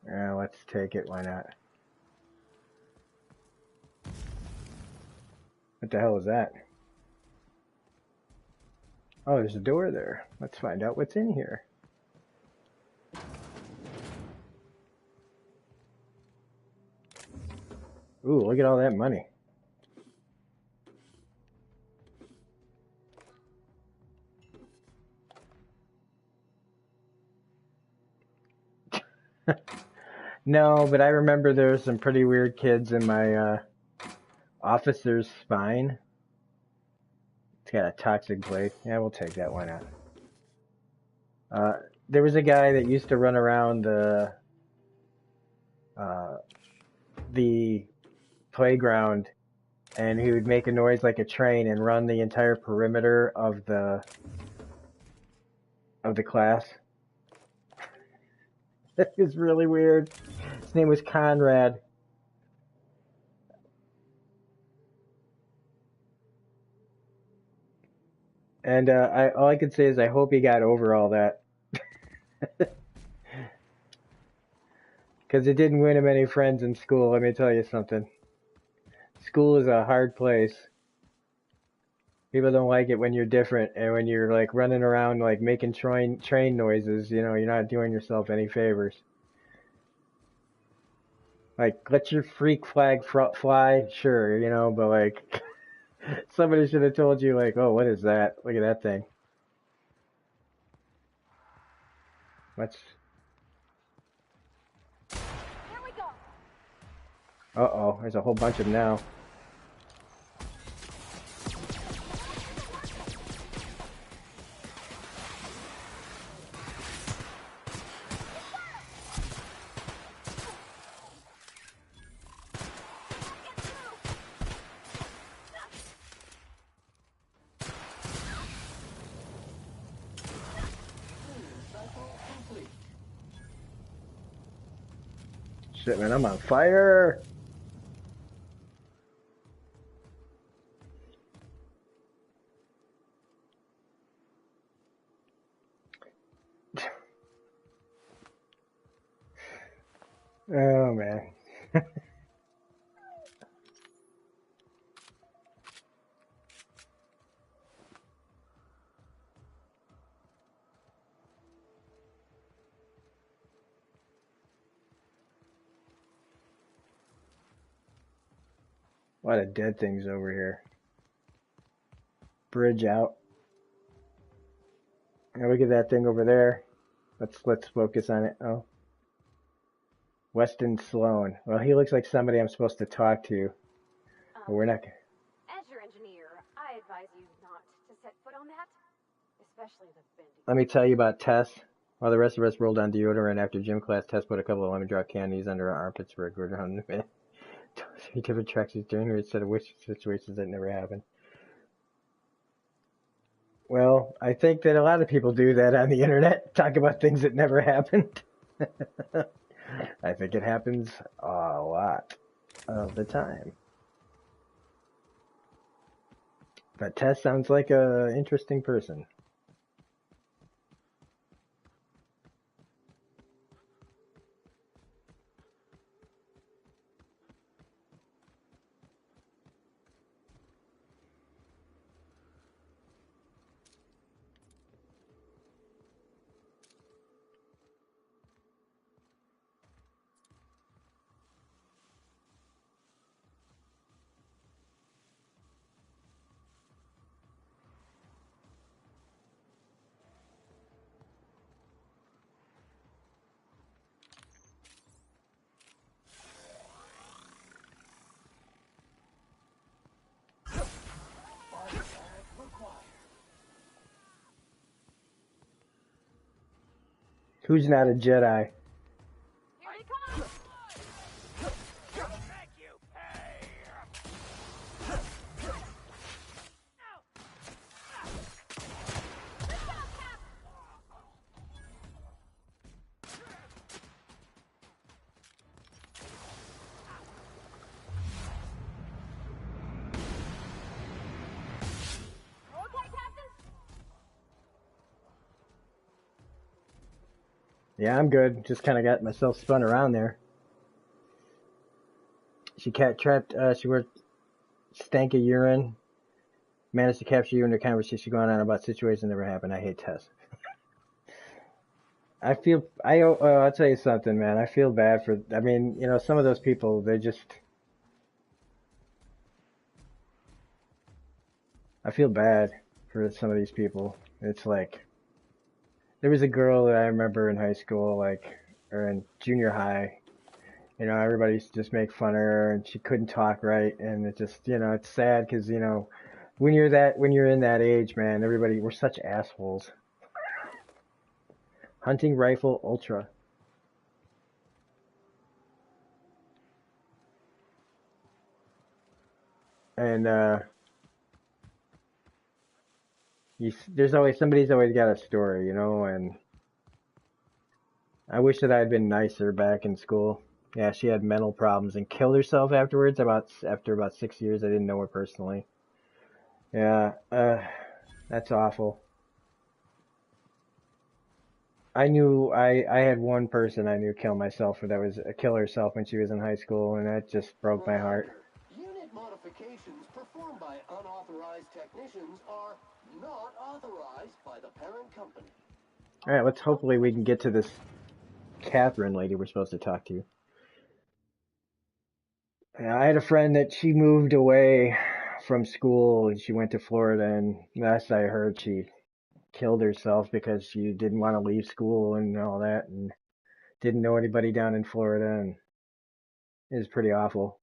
Yeah, let's take it. Why not? What the hell is that? Oh, there's a door there. Let's find out what's in here. Ooh, look at all that money. No, but I remember there were some pretty weird kids in my officer's spine. It's got a toxic blade. Yeah, we'll take that. Why not? There was a guy that used to run around the playground, and he would make a noise like a train and run the entire perimeter of the class. It was really weird. His name was Conrad. And all I could say is I hope he got over all that. Because it didn't win him any friends in school, let me tell you something. School is a hard place. People don't like it when you're different and when you're like running around like making train noises, you're not doing yourself any favors. Like, let your freak flag fly, sure, but like, somebody should have told you like, oh, what is that? Look at that thing. Let's. Here we go. Uh-oh, there's a whole bunch of them now. Shit, man, I'm on fire. Oh, man. A lot of dead things over here. Bridge out. Now look at that thing over there. Let's focus on it. Oh, Weston Sloan. Well, he looks like somebody I'm supposed to talk to, but we're not. As your engineer, I advise you not to set foot on that, especially the bendy. Let me tell you about Tess. While the rest of us rolled on deodorant after gym class, Tess put a couple of lemon drop candies under her armpits for a good round. 3 different tracks during her set of wish situations that never happened. Well, I think that a lot of people do that on the internet, talk about things that never happened. I think it happens a lot of the time. But Tess sounds like an interesting person. Who's not a Jedi? Here they come! Make you pay! Okay, Captain? Yeah, I'm good. Just kind of got myself spun around there. She trapped. She worked stank of urine. Managed to capture you in a conversation going on about situations that never happened. I hate Tess. I'll tell you something, man. I feel bad for, I mean, you know, some of those people, I feel bad for some of these people. It's like, there was a girl that I remember in high school, or in junior high, you know, everybody used to just make fun of her and she couldn't talk right. And it just, you know, it's sad because, you know, when you're in that age, man, we're such assholes. Hunting rifle ultra. And, somebody's always got a story, you know, and I wish that I had been nicer back in school. Yeah, she had mental problems and killed herself afterwards. After about 6 years, I didn't know her personally. Yeah, that's awful. I had one person I knew kill herself when she was in high school, and that just broke my heart. Unit modifications performed by unauthorized technicians are not authorized by the parent company. All right, hopefully we can get to this Catherine lady we're supposed to talk to. Yeah, I had a friend that she moved away from school and she went to Florida, and last I heard she killed herself because she didn't want to leave school and all that, and didn't know anybody down in Florida, and it was pretty awful.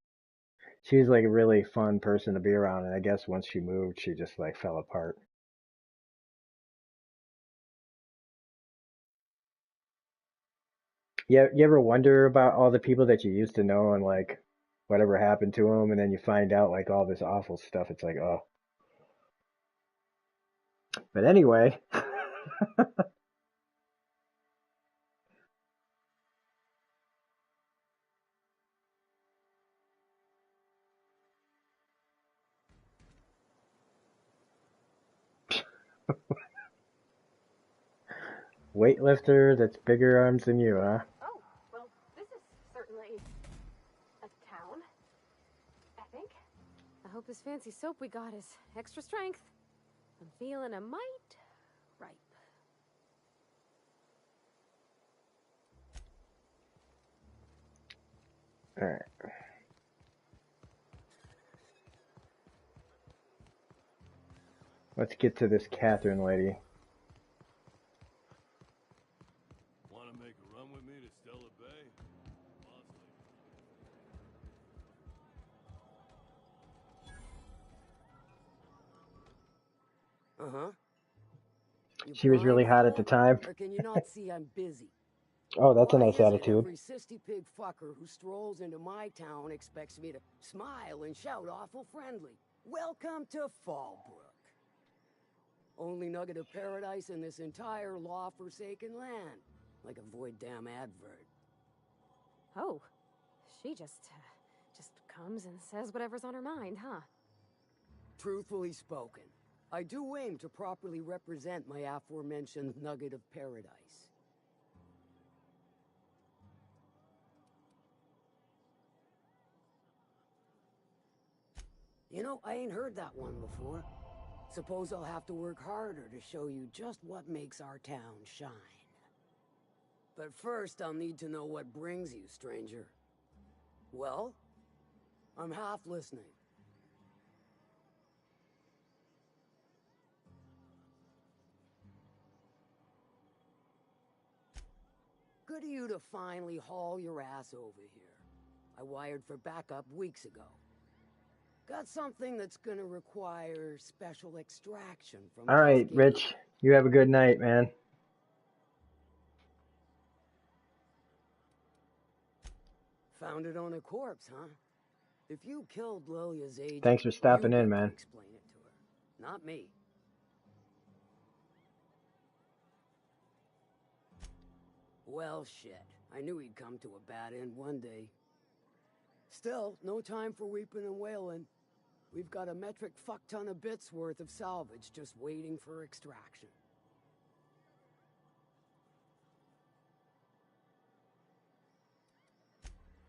She was like a really fun person to be around, and I guess once she moved, she just like fell apart. Yeah, you ever wonder about all the people that you used to know and like whatever happened to them, and then you find out like all this awful stuff? It's like, oh. But anyway, all weightlifter that's bigger arms than you, huh? Oh, well, this is certainly a town, I think. I hope this fancy soap we got is extra strength. I'm feeling a mite ripe. Alright. Let's get to this Catherine lady. Want to make a run with me to Stella Bay? Uh-huh. You She was really blind, hot at the fool? time. Or can you not see I'm busy? Oh, that's a Why nice is it attitude. every sissy pig fucker who strolls into my town expects me to smile and shout awful friendly? Welcome to Fallbrook. Only nugget of paradise in this entire law-forsaken land. Like a void damn advert. Oh, she just comes and says whatever's on her mind, huh? Truthfully spoken, I do aim to properly represent my aforementioned nugget of paradise. You know, I ain't heard that one before. Suppose I'll have to work harder to show you just what makes our town shine. But first, I'll need to know what brings you, stranger. Well, I'm half listening. Good of you to finally haul your ass over here. I wired for backup weeks ago. Got something that's gonna require special extraction from Alright, Cascadia. Rich. You have a good night, man. Found it on a corpse, huh? If you killed Lilia's agent, Thanks for you stopping get in, to man. explain it to her, not me. Well, shit. I knew he'd come to a bad end one day. Still, no time for weeping and wailing. We've got a metric fuck-ton of bits worth of salvage just waiting for extraction.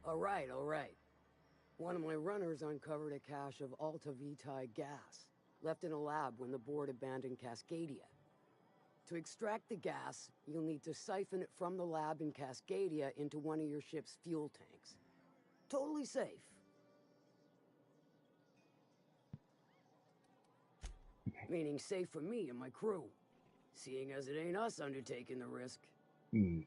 All right. One of my runners uncovered a cache of Alta Vitae gas, left in a lab when the board abandoned Cascadia. To extract the gas, you'll need to siphon it from the lab in Cascadia into one of your ship's fuel tanks. Totally safe. Meaning safe for me and my crew, seeing as it ain't us undertaking the risk. Hmm.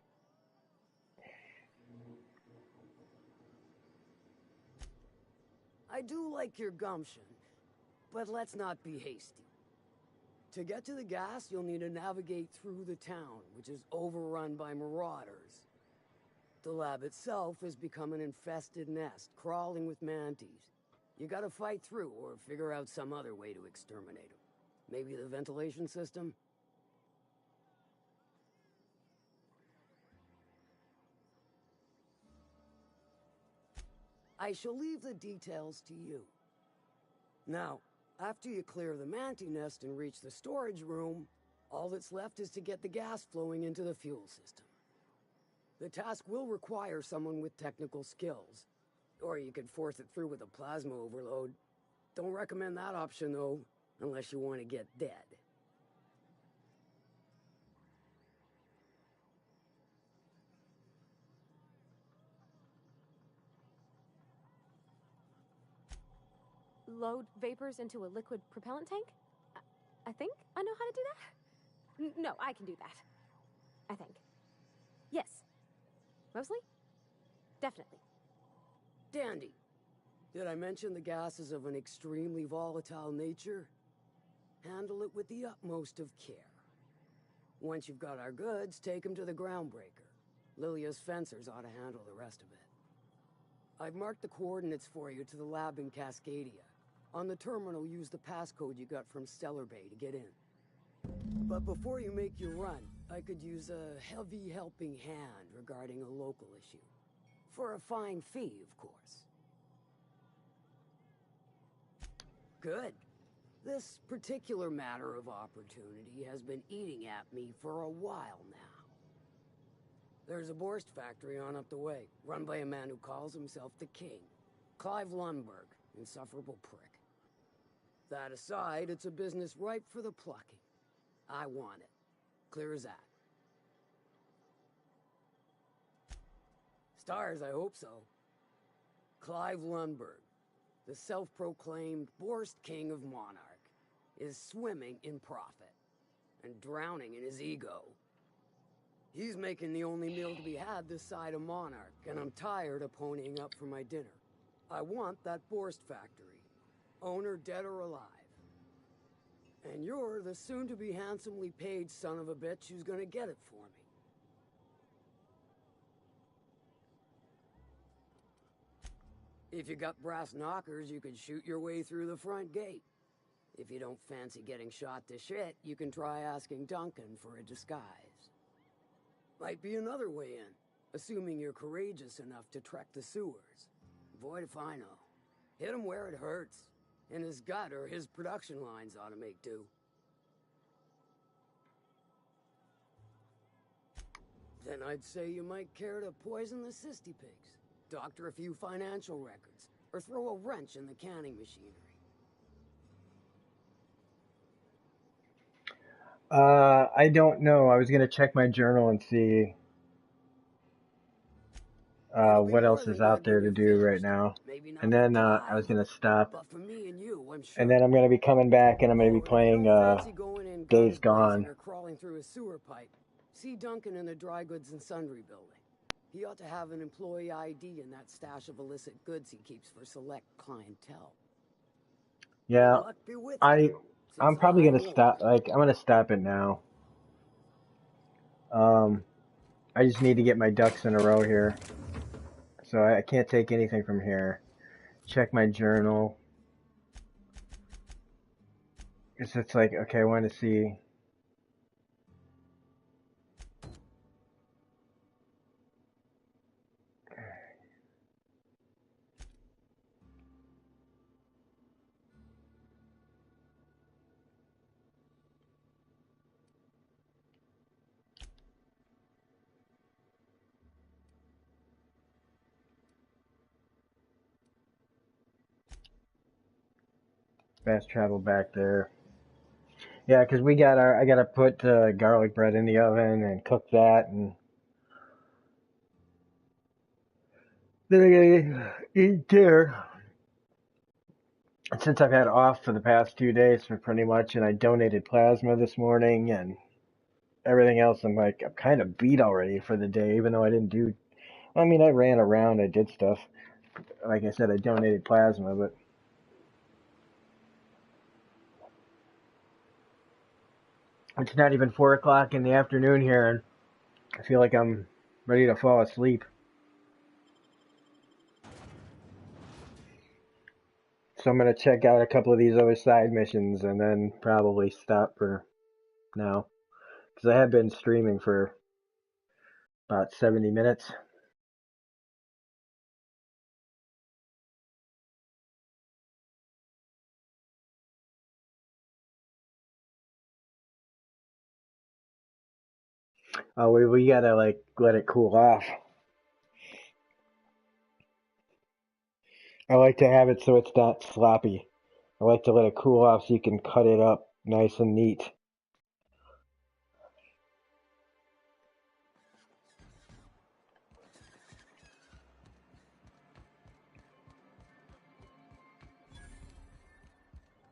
I do like your gumption, but let's not be hasty. To get to the gas, you'll need to navigate through the town, which is overrun by marauders. The lab itself has become an infested nest, crawling with mantis. You gotta fight through or figure out some other way to exterminate them. Maybe the ventilation system? I shall leave the details to you. Now, after you clear the mantis nest and reach the storage room, all that's left is to get the gas flowing into the fuel system. The task will require someone with technical skills. Or you could force it through with a plasma overload. Don't recommend that option, though, unless you want to get dead. Load vapors into a liquid propellant tank? I think I know how to do that. No, I can do that. I think. Yes. Mostly? Definitely. Dandy. Did I mention the gas is of an extremely volatile nature? Handle it with the utmost of care. Once you've got our goods, take them to the groundbreaker. Lilia's fencers ought to handle the rest of it. I've marked the coordinates for you to the lab in Cascadia. On the terminal, use the passcode you got from Stellar Bay to get in. But before you make your run, I could use a heavy helping hand regarding a local issue. For a fine fee, of course. Good. This particular matter of opportunity has been eating at me for a while now. There's a Borst factory on up the way, run by a man who calls himself the King. Clive Lundberg, insufferable prick. That aside, it's a business ripe for the plucking. I want it. Clear as that. Stars, I hope so. Clive Lundberg, the self-proclaimed Borst King of Monarch, is swimming in profit and drowning in his ego. He's making the only meal to be had this side of Monarch, and I'm tired of ponying up for my dinner. I want that Borst factory, owner dead or alive. And you're the soon-to-be handsomely paid son of a bitch who's gonna get it for me. If you got brass knockers, you can shoot your way through the front gate. If you don't fancy getting shot to shit, you can try asking Duncan for a disguise. Might be another way in, assuming you're courageous enough to trek the sewers. Void if I know. Hit him where it hurts. In his gut or his production lines ought to make do. Then I'd say you might care to poison the cysty pigs, doctor a few financial records, or throw a wrench in the canning machinery. I don't know. I was gonna check my journal and see It'll be what more else is than out good there when to you're do right finished. now. Maybe And not for then I was Clive, gonna stop, but for me and you, I'm sure. and then I'm gonna be coming back, and I'm gonna be Oh, and if you playing don't fancy going in Days guns blazing Gone. or crawling through a sewer pipe, see Duncan in the dry goods and sundry building. He ought to have an employee ID in that stash of illicit goods he keeps for select clientele. Yeah, Luck be with you, I'm since probably I gonna won't. stop. Like, I'm gonna stop it now. Um, I just need to get my ducks in a row here, so I can't take anything from here. Check my journal. It's like, okay, I want to see. Fast travel back there. Yeah, 'cause I gotta put garlic bread in the oven and cook that, and then I gotta eat dinner. And since I've had off for the past 2 days for pretty much, and I donated plasma this morning and everything else, I'm kind of beat already for the day, even though I didn't do. I mean, I ran around, I did stuff. Like I said, I donated plasma, but it's not even 4 o'clock in the afternoon here, and I feel like I'm ready to fall asleep. So I'm gonna check out a couple of these other side missions and then probably stop for now. Because I have been streaming for about 70 minutes. Oh, we gotta let it cool off. I like to have it so it's not sloppy. I like to let it cool off so you can cut it up nice and neat.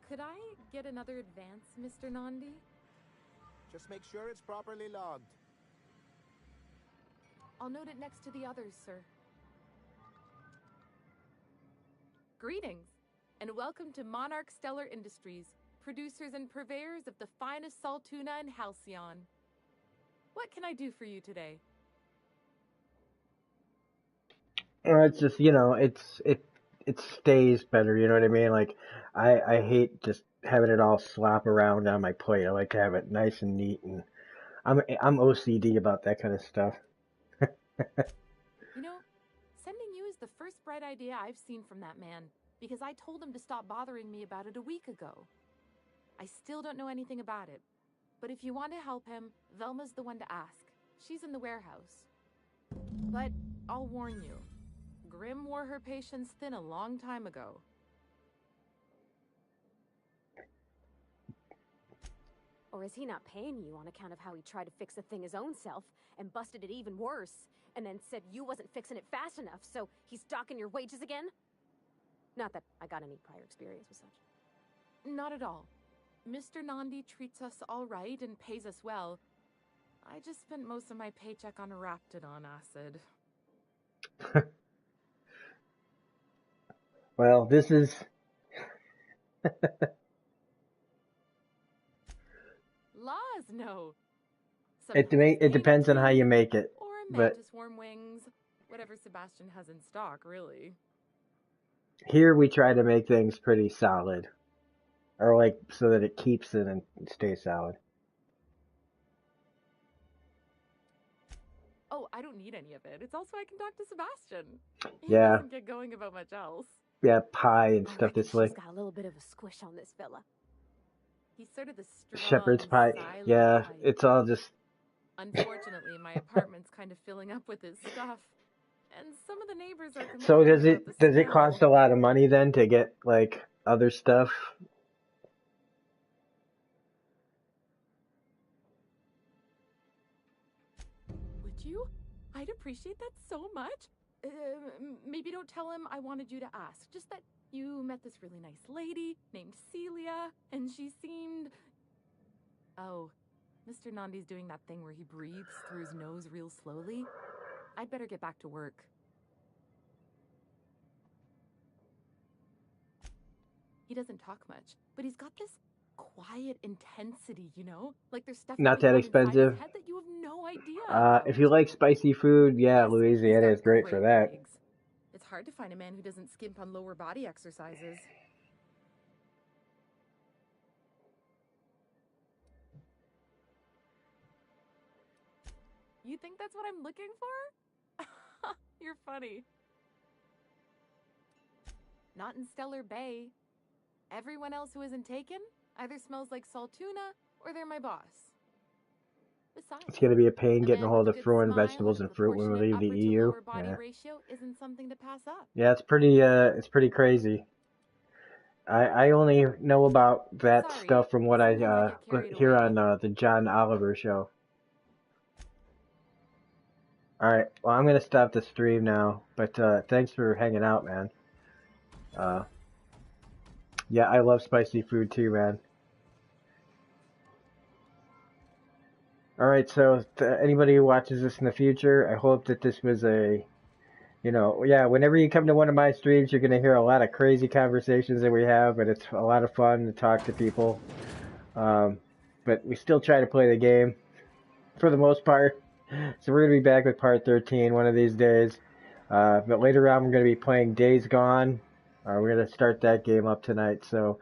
Could I get another advance, Mr. Nandi? Just make sure it's properly logged. I'll note it next to the others, sir. Greetings, and welcome to Monarch Stellar Industries, producers and purveyors of the finest salt tuna in Halcyon. What can I do for you today? It's just, it stays better, you know what I mean? Like, I hate just having it all slop around on my plate. I like to have it nice and neat, and I'm OCD about that kind of stuff. You know, sending you is the first bright idea I've seen from that man, because I told him to stop bothering me about it a week ago. I still don't know anything about it, but if you want to help him, Velma's the one to ask. She's in the warehouse. But I'll warn you, Grim wore her patience thin a long time ago. Or is he not paying you on account of how he tried to fix the thing his own self and busted it even worse, and then said you wasn't fixing it fast enough, so he's docking your wages again? Not that I got any prior experience with such. Not at all. Mr. Nandi treats us all right and pays us well. I just spent most of my paycheck on Raptidon acid. Well, this is... Laws, no. Some It depends on how you make it, or but mantis worm wings. Whatever Sebastian has in stock, really. here we try to make things pretty solid. Or like, so that it keeps it and stays solid. Oh, I don't need any of it. It's also I can talk to Sebastian. He Yeah. doesn't get going about much else. Yeah, pie and I stuff reckon this way. she's got a little bit of a squish on this fella. He's sort of the strong, Shepherd's pie. silent Yeah, type. it's all just... Unfortunately, my apartment's kind of filling up with his stuff. And some of the neighbors are complaining So does about the it smell. cost a lot of money then to get like other stuff? Would you? I'd appreciate that so much. Maybe don't tell him I wanted you to ask. Just that you met this really nice lady named Celia, and she seemed... Oh, Mr. Nandi's doing that thing where he breathes through his nose real slowly. I'd better get back to work. He doesn't talk much, but he's got this quiet intensity, you know? Like there's stuff Not going that on inside expensive. his head that you have no idea about. If you like spicy food, yeah, Plus, Louisiana he's is got great for that. legs. It's hard to find a man who doesn't skimp on lower body exercises. You think that's what I'm looking for? You're funny. Not in Stellar Bay. Everyone else who isn't taken either smells like Saltuna or they're my boss. Besides, It's gonna be a pain a getting a man hold with a of good foreign smile vegetables and a and fruit when we proportionate leave the upper to EU. lower body Yeah, ratio isn't something to pass up. yeah, it's pretty crazy. I only know about that Sorry, stuff from what I sometimes I get carried hear away. on the John Oliver show. All right, well I'm gonna stop the stream now, but thanks for hanging out, man. Yeah, I love spicy food too, man. All right, so anybody who watches this in the future, I hope that this was a, yeah, whenever you come to one of my streams, you're going to hear a lot of crazy conversations that we have, but it's a lot of fun to talk to people. But we still try to play the game for the most part. So we're going to be back with part 13 one of these days. But later on, we're going to be playing Days Gone. We're going to start that game up tonight. So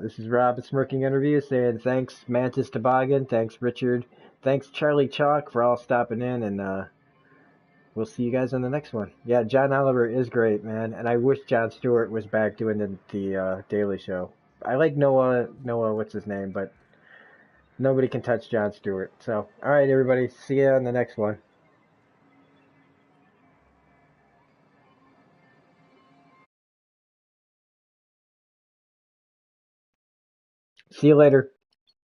this is Rob at Smirking Interview saying thanks, Mantis Toboggan. Thanks, Richard. Thanks, Charlie Chalk, for all stopping in. And we'll see you guys on the next one. Yeah, John Oliver is great, man. And I wish Jon Stewart was back doing the Daily Show. I like Noah, what's his name, but nobody can touch Jon Stewart. So, all right, everybody. See you on the next one. See you later.